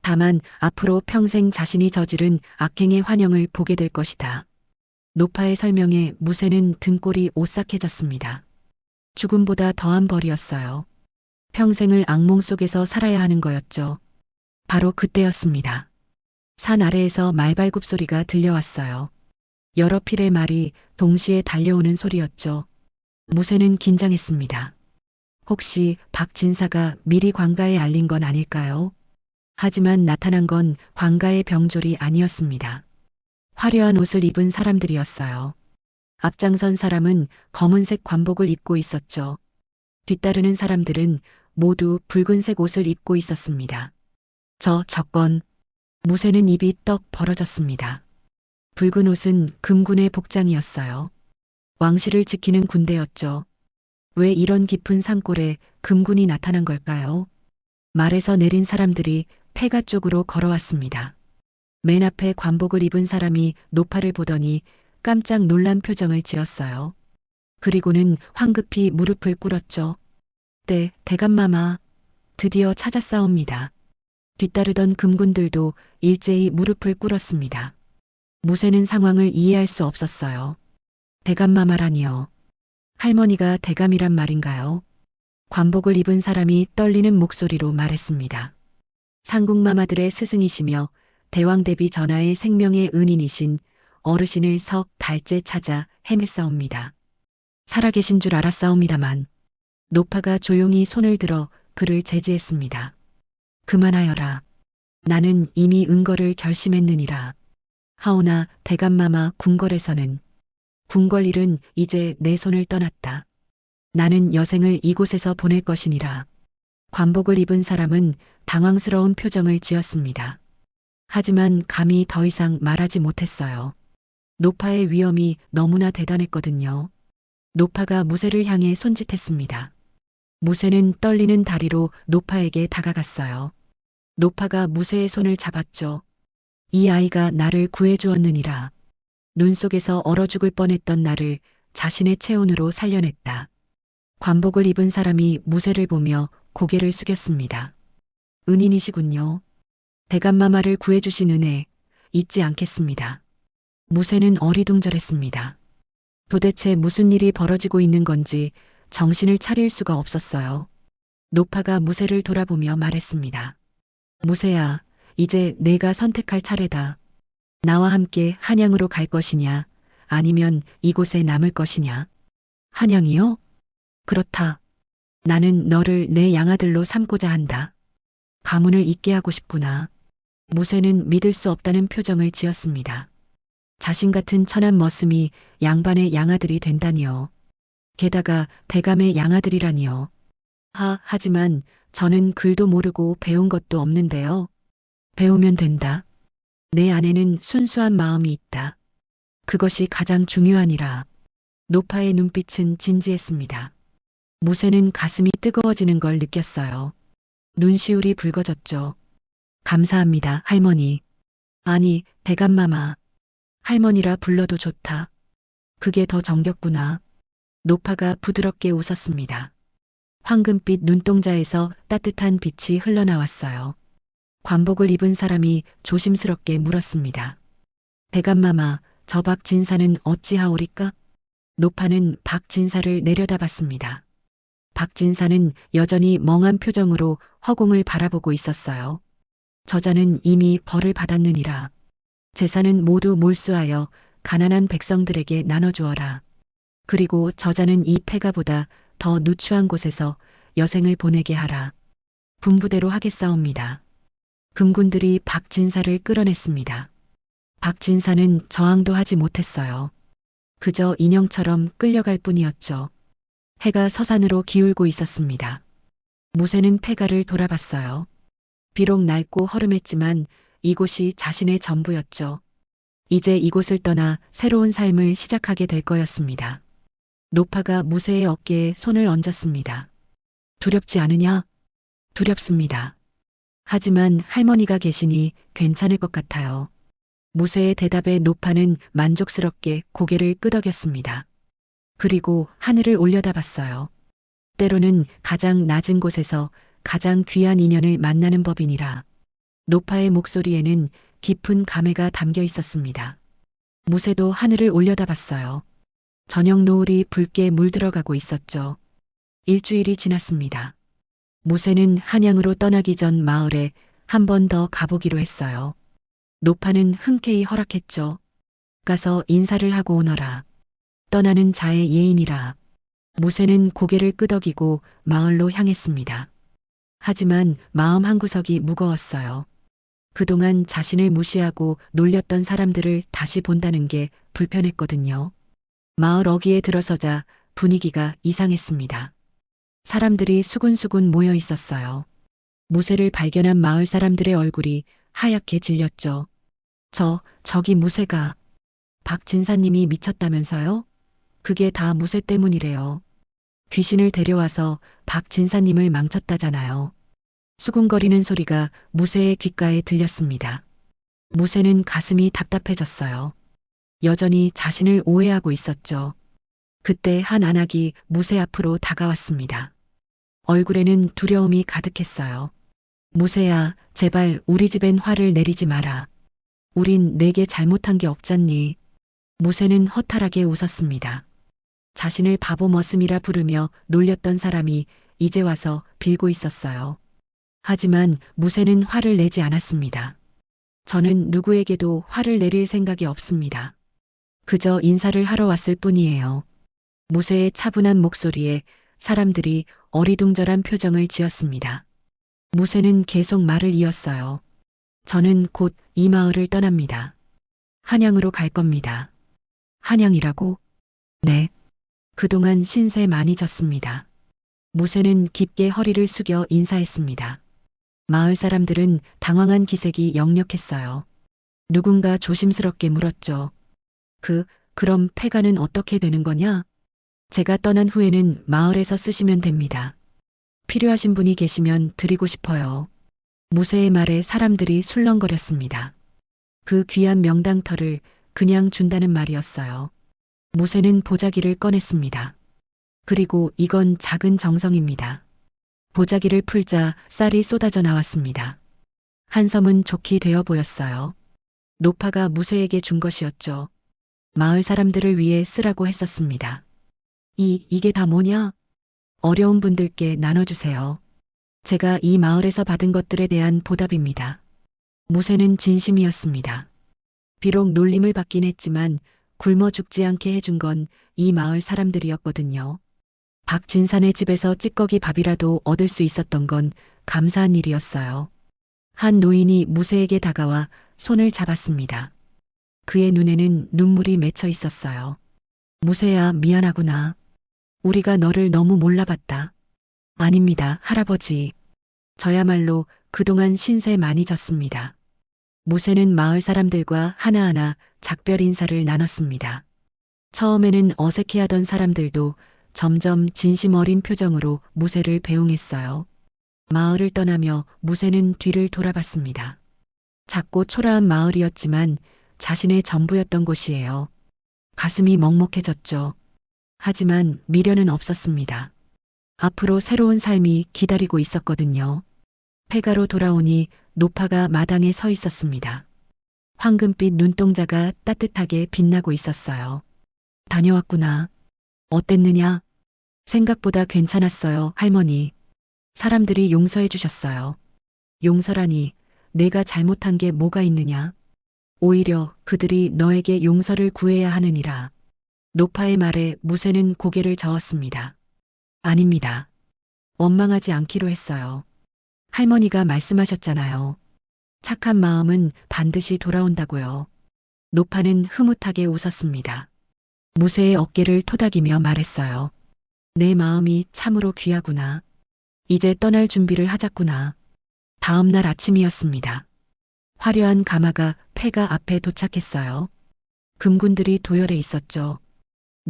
다만 앞으로 평생 자신이 저지른 악행의 환영을 보게 될 것이다. 노파의 설명에 무쇠는 등골이 오싹해졌습니다. 죽음보다 더한 벌이었어요. 평생을 악몽 속에서 살아야 하는 거였죠. 바로 그때였습니다. 산 아래에서 말발굽 소리가 들려왔어요. 여러 필의 말이 동시에 달려오는 소리였죠. 무쇠는 긴장했습니다. 혹시 박진사가 미리 관가에 알린 건 아닐까요? 하지만 나타난 건 관가의 병졸이 아니었습니다. 화려한 옷을 입은 사람들이었어요. 앞장선 사람은 검은색 관복을 입고 있었죠. 뒤따르는 사람들은 모두 붉은색 옷을 입고 있었습니다. 저건 무쇠는 입이 떡 벌어졌습니다. 붉은 옷은 금군의 복장이었어요. 왕실을 지키는 군대였죠. 왜 이런 깊은 산골에 금군이 나타난 걸까요? 말에서 내린 사람들이 폐가 쪽으로 걸어왔습니다. 맨 앞에 관복을 입은 사람이 노파를 보더니 깜짝 놀란 표정을 지었어요. 그리고는 황급히 무릎을 꿇었죠. 네, 대감마마. 드디어 찾았사옵니다. 뒤따르던 금군들도 일제히 무릎을 꿇었습니다. 무쇠는 상황을 이해할 수 없었어요. 대감마마라니요. 할머니가 대감이란 말인가요? 관복을 입은 사람이 떨리는 목소리로 말했습니다. 상국마마들의 스승이시며 대왕 대비 전하의 생명의 은인이신 어르신을 석 달째 찾아 헤맸사옵니다. 살아계신 줄 알았사옵니다만 노파가 조용히 손을 들어 그를 제지했습니다. 그만하여라. 나는 이미 은거를 결심했느니라. 하오나 대감마마 궁궐에서는 궁궐 일은 이제 내 손을 떠났다. 나는 여생을 이곳에서 보낼 것이니라. 관복을 입은 사람은 당황스러운 표정을 지었습니다. 하지만 감히 더 이상 말하지 못했어요. 노파의 위험이 너무나 대단했거든요. 노파가 무쇠를 향해 손짓했습니다. 무쇠는 떨리는 다리로 노파에게 다가갔어요. 노파가 무쇠의 손을 잡았죠. 이 아이가 나를 구해주었느니라. 눈 속에서 얼어 죽을 뻔했던 나를 자신의 체온으로 살려냈다. 관복을 입은 사람이 무쇠를 보며 고개를 숙였습니다. 은인이시군요. 대감마마를 구해주신 은혜 잊지 않겠습니다. 무쇠는 어리둥절했습니다. 도대체 무슨 일이 벌어지고 있는 건지 정신을 차릴 수가 없었어요. 노파가 무쇠를 돌아보며 말했습니다. 무쇠야, 이제 내가 선택할 차례다. 나와 함께 한양으로 갈 것이냐, 아니면 이곳에 남을 것이냐. 한양이요? 그렇다. 나는 너를 내 양아들로 삼고자 한다. 가문을 잇게 하고 싶구나. 무쇠는 믿을 수 없다는 표정을 지었습니다. 자신 같은 천한 머슴이 양반의 양아들이 된다니요. 게다가 대감의 양아들이라니요. 하지만 저는 글도 모르고 배운 것도 없는데요. 배우면 된다. 내 안에는 순수한 마음이 있다. 그것이 가장 중요하니라. 노파의 눈빛은 진지했습니다. 무쇠는 가슴이 뜨거워지는 걸 느꼈어요. 눈시울이 붉어졌죠. 감사합니다, 할머니. 아니, 대감마마. 할머니라 불러도 좋다. 그게 더 정겹구나. 노파가 부드럽게 웃었습니다. 황금빛 눈동자에서 따뜻한 빛이 흘러나왔어요. 관복을 입은 사람이 조심스럽게 물었습니다. 대감마마, 저 박진사는 어찌하오리까? 노파는 박진사를 내려다봤습니다. 박진사는 여전히 멍한 표정으로 허공을 바라보고 있었어요. 저자는 이미 벌을 받았느니라. 재산은 모두 몰수하여 가난한 백성들에게 나눠주어라. 그리고 저자는 이 폐가보다 더 누추한 곳에서 여생을 보내게 하라. 분부대로 하겠사옵니다. 금군들이 박진사를 끌어냈습니다. 박진사는 저항도 하지 못했어요. 그저 인형처럼 끌려갈 뿐이었죠. 해가 서산으로 기울고 있었습니다. 무쇠는 폐가를 돌아봤어요. 비록 낡고 허름했지만 이곳이 자신의 전부였죠. 이제 이곳을 떠나 새로운 삶을 시작하게 될 거였습니다. 노파가 무쇠의 어깨에 손을 얹었습니다. 두렵지 않으냐? 두렵습니다. 하지만 할머니가 계시니 괜찮을 것 같아요. 무쇠의 대답에 노파는 만족스럽게 고개를 끄덕였습니다. 그리고 하늘을 올려다봤어요. 때로는 가장 낮은 곳에서 가장 귀한 인연을 만나는 법이니라. 노파의 목소리에는 깊은 감회가 담겨 있었습니다. 무쇠도 하늘을 올려다봤어요. 저녁 노을이 붉게 물들어가고 있었죠. 일주일이 지났습니다. 무쇠는 한양으로 떠나기 전 마을에 한 번 더 가보기로 했어요. 노파는 흔쾌히 허락했죠. 가서 인사를 하고 오너라. 떠나는 자의 예인이라. 무쇠는 고개를 끄덕이고 마을로 향했습니다. 하지만 마음 한구석이 무거웠어요. 그동안 자신을 무시하고 놀렸던 사람들을 다시 본다는 게 불편했거든요. 마을 어귀에 들어서자 분위기가 이상했습니다. 사람들이 수군수군 모여 있었어요. 무쇠를 발견한 마을 사람들의 얼굴이 하얗게 질렸죠. 저기 무쇠가 박 진사님이 미쳤다면서요? 그게 다 무쇠 때문이래요. 귀신을 데려와서 박 진사님을 망쳤다잖아요. 수군거리는 소리가 무쇠의 귓가에 들렸습니다. 무쇠는 가슴이 답답해졌어요. 여전히 자신을 오해하고 있었죠. 그때 한 안악이 무쇠 앞으로 다가왔습니다. 얼굴에는 두려움이 가득했어요. 무쇠야, 제발 우리 집엔 화를 내리지 마라. 우린 내게 잘못한 게 없잖니. 무쇠는 허탈하게 웃었습니다. 자신을 바보 머슴이라 부르며 놀렸던 사람이 이제 와서 빌고 있었어요. 하지만 무쇠는 화를 내지 않았습니다. 저는 누구에게도 화를 내릴 생각이 없습니다. 그저 인사를 하러 왔을 뿐이에요. 무쇠의 차분한 목소리에 사람들이 어리둥절한 표정을 지었습니다. 무쇠는 계속 말을 이었어요. 저는 곧 이 마을을 떠납니다. 한양으로 갈 겁니다. 한양이라고? 네. 그동안 신세 많이 졌습니다. 무쇠는 깊게 허리를 숙여 인사했습니다. 마을 사람들은 당황한 기색이 역력했어요. 누군가 조심스럽게 물었죠. 그럼 폐가는 어떻게 되는 거냐? 제가 떠난 후에는 마을에서 쓰시면 됩니다. 필요하신 분이 계시면 드리고 싶어요. 무쇠의 말에 사람들이 술렁거렸습니다. 그 귀한 명당터를 그냥 준다는 말이었어요. 무쇠는 보자기를 꺼냈습니다. 그리고 이건 작은 정성입니다. 보자기를 풀자 쌀이 쏟아져 나왔습니다. 한 섬은 좋게 되어 보였어요. 노파가 무쇠에게 준 것이었죠. 마을 사람들을 위해 쓰라고 했었습니다. 이게 다 뭐냐? 어려운 분들께 나눠주세요. 제가 이 마을에서 받은 것들에 대한 보답입니다. 무쇠는 진심이었습니다. 비록 놀림을 받긴 했지만 굶어 죽지 않게 해준 건 이 마을 사람들이었거든요. 박진산의 집에서 찌꺼기 밥이라도 얻을 수 있었던 건 감사한 일이었어요. 한 노인이 무쇠에게 다가와 손을 잡았습니다. 그의 눈에는 눈물이 맺혀 있었어요. 무쇠야, 미안하구나. 우리가 너를 너무 몰라봤다. 아닙니다, 할아버지. 저야말로 그동안 신세 많이 졌습니다. 무쇠는 마을 사람들과 하나하나 작별 인사를 나눴습니다. 처음에는 어색해하던 사람들도 점점 진심 어린 표정으로 무쇠를 배웅했어요. 마을을 떠나며 무쇠는 뒤를 돌아봤습니다. 작고 초라한 마을이었지만 자신의 전부였던 곳이에요. 가슴이 먹먹해졌죠. 하지만 미련은 없었습니다. 앞으로 새로운 삶이 기다리고 있었거든요. 폐가로 돌아오니 노파가 마당에 서 있었습니다. 황금빛 눈동자가 따뜻하게 빛나고 있었어요. 다녀왔구나. 어땠느냐? 생각보다 괜찮았어요, 할머니. 사람들이 용서해 주셨어요. 용서라니, 내가 잘못한 게 뭐가 있느냐? 오히려 그들이 너에게 용서를 구해야 하느니라. 노파의 말에 무쇠는 고개를 저었습니다. 아닙니다. 원망하지 않기로 했어요. 할머니가 말씀하셨잖아요. 착한 마음은 반드시 돌아온다고요. 노파는 흐뭇하게 웃었습니다. 무쇠의 어깨를 토닥이며 말했어요. 내 마음이 참으로 귀하구나. 이제 떠날 준비를 하자꾸나. 다음 날 아침이었습니다. 화려한 가마가 폐가 앞에 도착했어요. 금군들이 도열해 있었죠.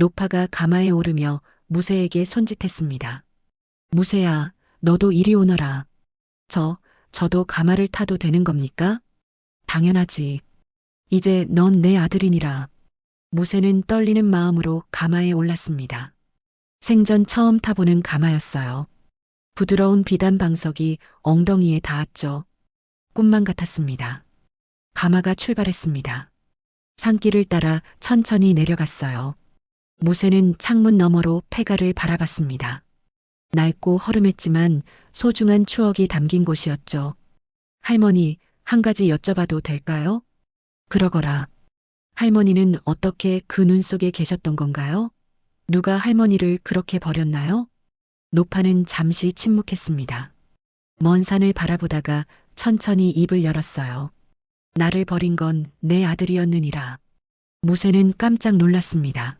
노파가 가마에 오르며 무새에게 손짓했습니다. 무새야, 너도 이리 오너라. 저도 가마를 타도 되는 겁니까? 당연하지. 이제 넌 내 아들이니라. 무새는 떨리는 마음으로 가마에 올랐습니다. 생전 처음 타보는 가마였어요. 부드러운 비단 방석이 엉덩이에 닿았죠. 꿈만 같았습니다. 가마가 출발했습니다. 산길을 따라 천천히 내려갔어요. 무새는 창문 너머로 폐가를 바라봤습니다. 낡고 허름했지만 소중한 추억이 담긴 곳이었죠. 할머니, 한 가지 여쭤봐도 될까요? 그러거라. 할머니는 어떻게 그 눈 속에 계셨던 건가요? 누가 할머니를 그렇게 버렸나요? 노파는 잠시 침묵했습니다. 먼 산을 바라보다가 천천히 입을 열었어요. 나를 버린 건 내 아들이었느니라. 무새는 깜짝 놀랐습니다.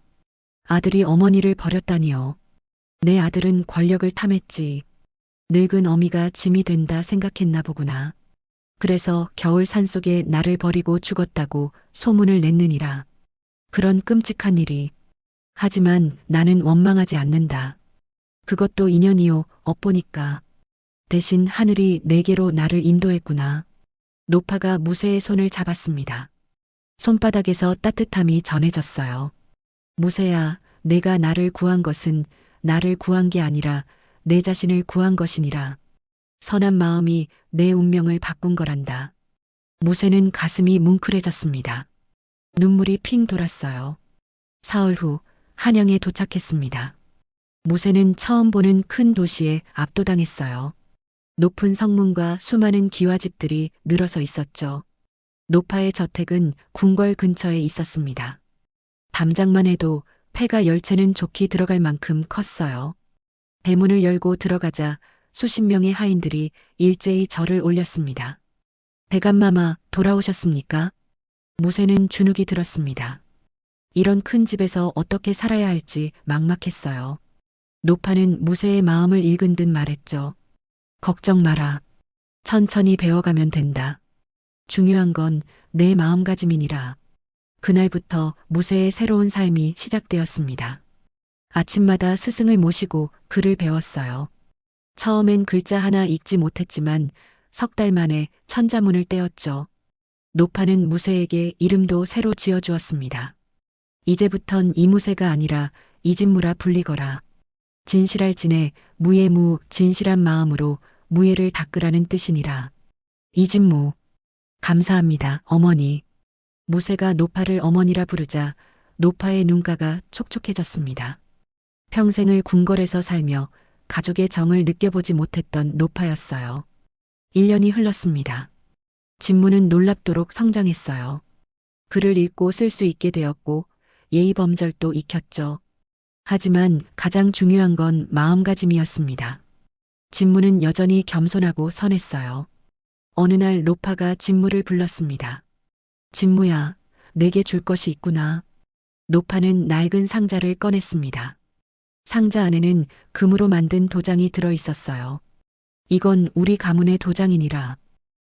아들이 어머니를 버렸다니요. 내 아들은 권력을 탐했지. 늙은 어미가 짐이 된다 생각했나 보구나. 그래서 겨울 산속에 나를 버리고 죽었다고 소문을 냈느니라. 그런 끔찍한 일이. 하지만 나는 원망하지 않는다. 그것도 인연이요, 엇보니까. 대신 하늘이 내게로 나를 인도했구나. 노파가 무새의 손을 잡았습니다. 손바닥에서 따뜻함이 전해졌어요. 무새야, 내가 나를 구한 것은 나를 구한 게 아니라 내 자신을 구한 것이니라. 선한 마음이 내 운명을 바꾼 거란다. 무새는 가슴이 뭉클해졌습니다. 눈물이 핑 돌았어요. 사흘 후 한양에 도착했습니다. 무새는 처음 보는 큰 도시에 압도당했어요. 높은 성문과 수많은 기와집들이 늘어서 있었죠. 노파의 저택은 궁궐 근처에 있었습니다. 담장만 해도 폐가 열채는 좋게 들어갈 만큼 컸어요. 대문을 열고 들어가자 수십 명의 하인들이 일제히 절을 올렸습니다. 대감마마 돌아오셨습니까? 무새는 주눅이 들었습니다. 이런 큰 집에서 어떻게 살아야 할지 막막했어요. 노파는 무새의 마음을 읽은 듯 말했죠. 걱정 마라. 천천히 배워가면 된다. 중요한 건 내 마음가짐이니라. 그날부터 무새의 새로운 삶이 시작되었습니다. 아침마다 스승을 모시고 글을 배웠어요. 처음엔 글자 하나 읽지 못했지만 석 달 만에 천자문을 떼었죠. 노파는 무새에게 이름도 새로 지어주었습니다. 이제부턴 이무새가 아니라 이진무라 불리거라. 진실할 진에 무의 무 진실한 마음으로 무예를 닦으라는 뜻이니라. 이진무. 감사합니다, 어머니. 무새가 노파를 어머니라 부르자 노파의 눈가가 촉촉해졌습니다. 평생을 궁궐에서 살며 가족의 정을 느껴보지 못했던 노파였어요. 1년이 흘렀습니다. 진무는 놀랍도록 성장했어요. 글을 읽고 쓸 수 있게 되었고 예의범절도 익혔죠. 하지만 가장 중요한 건 마음가짐이었습니다. 진무는 여전히 겸손하고 선했어요. 어느 날 노파가 진무를 불렀습니다. 진무야, 내게 줄 것이 있구나. 노파는 낡은 상자를 꺼냈습니다. 상자 안에는 금으로 만든 도장이 들어 있었어요. 이건 우리 가문의 도장이니라.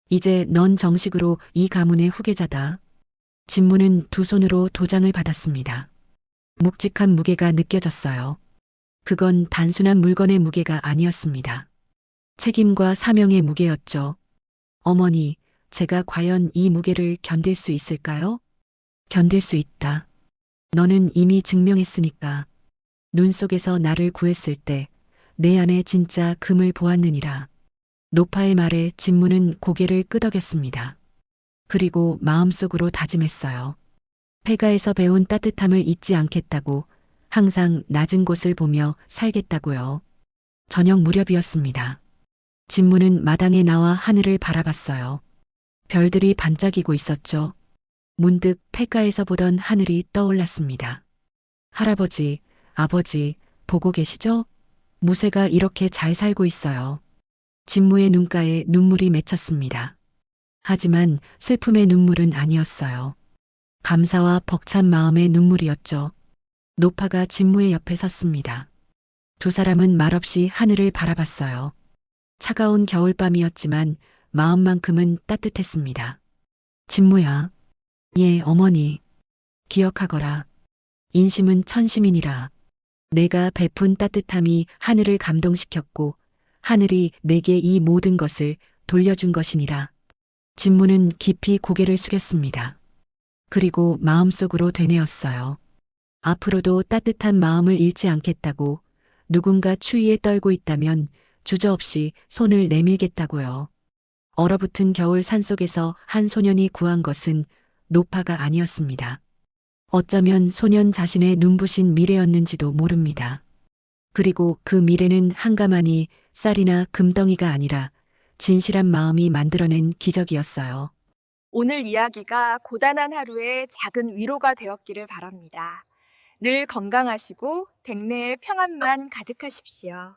이제 넌 정식으로 이 가문의 후계자다. 진무는 두 손으로 도장을 받았습니다. 묵직한 무게가 느껴졌어요. 그건 단순한 물건의 무게가 아니었습니다. 책임과 사명의 무게였죠. 어머니, 제가 과연 이 무게를 견딜 수 있을까요? 견딜 수 있다. 너는 이미 증명했으니까. 눈 속에서 나를 구했을 때 내 안에 진짜 금을 보았느니라. 노파의 말에 진무는 고개를 끄덕였습니다. 그리고 마음속으로 다짐했어요. 폐가에서 배운 따뜻함을 잊지 않겠다고, 항상 낮은 곳을 보며 살겠다고요. 저녁 무렵이었습니다. 진무는 마당에 나와 하늘을 바라봤어요. 별들이 반짝이고 있었죠. 문득 폐가에서 보던 하늘이 떠올랐습니다. 할아버지, 아버지, 보고 계시죠? 무새가 이렇게 잘 살고 있어요. 진무의 눈가에 눈물이 맺혔습니다. 하지만 슬픔의 눈물은 아니었어요. 감사와 벅찬 마음의 눈물이었죠. 노파가 진무의 옆에 섰습니다. 두 사람은 말없이 하늘을 바라봤어요. 차가운 겨울밤이었지만 마음만큼은 따뜻했습니다. 진무야. 예, 어머니. 기억하거라. 인심은 천심이니라. 내가 베푼 따뜻함이 하늘을 감동시켰고 하늘이 내게 이 모든 것을 돌려준 것이니라. 진무는 깊이 고개를 숙였습니다. 그리고 마음속으로 되뇌었어요. 앞으로도 따뜻한 마음을 잃지 않겠다고, 누군가 추위에 떨고 있다면 주저없이 손을 내밀겠다고요. 얼어붙은 겨울 산속에서 한 소년이 구한 것은 노파가 아니었습니다. 어쩌면 소년 자신의 눈부신 미래였는지도 모릅니다. 그리고 그 미래는 한가마니 쌀이나 금덩이가 아니라 진실한 마음이 만들어낸 기적이었어요. 오늘 이야기가 고단한 하루에 작은 위로가 되었기를 바랍니다. 늘 건강하시고 댁내에 평안만 가득하십시오.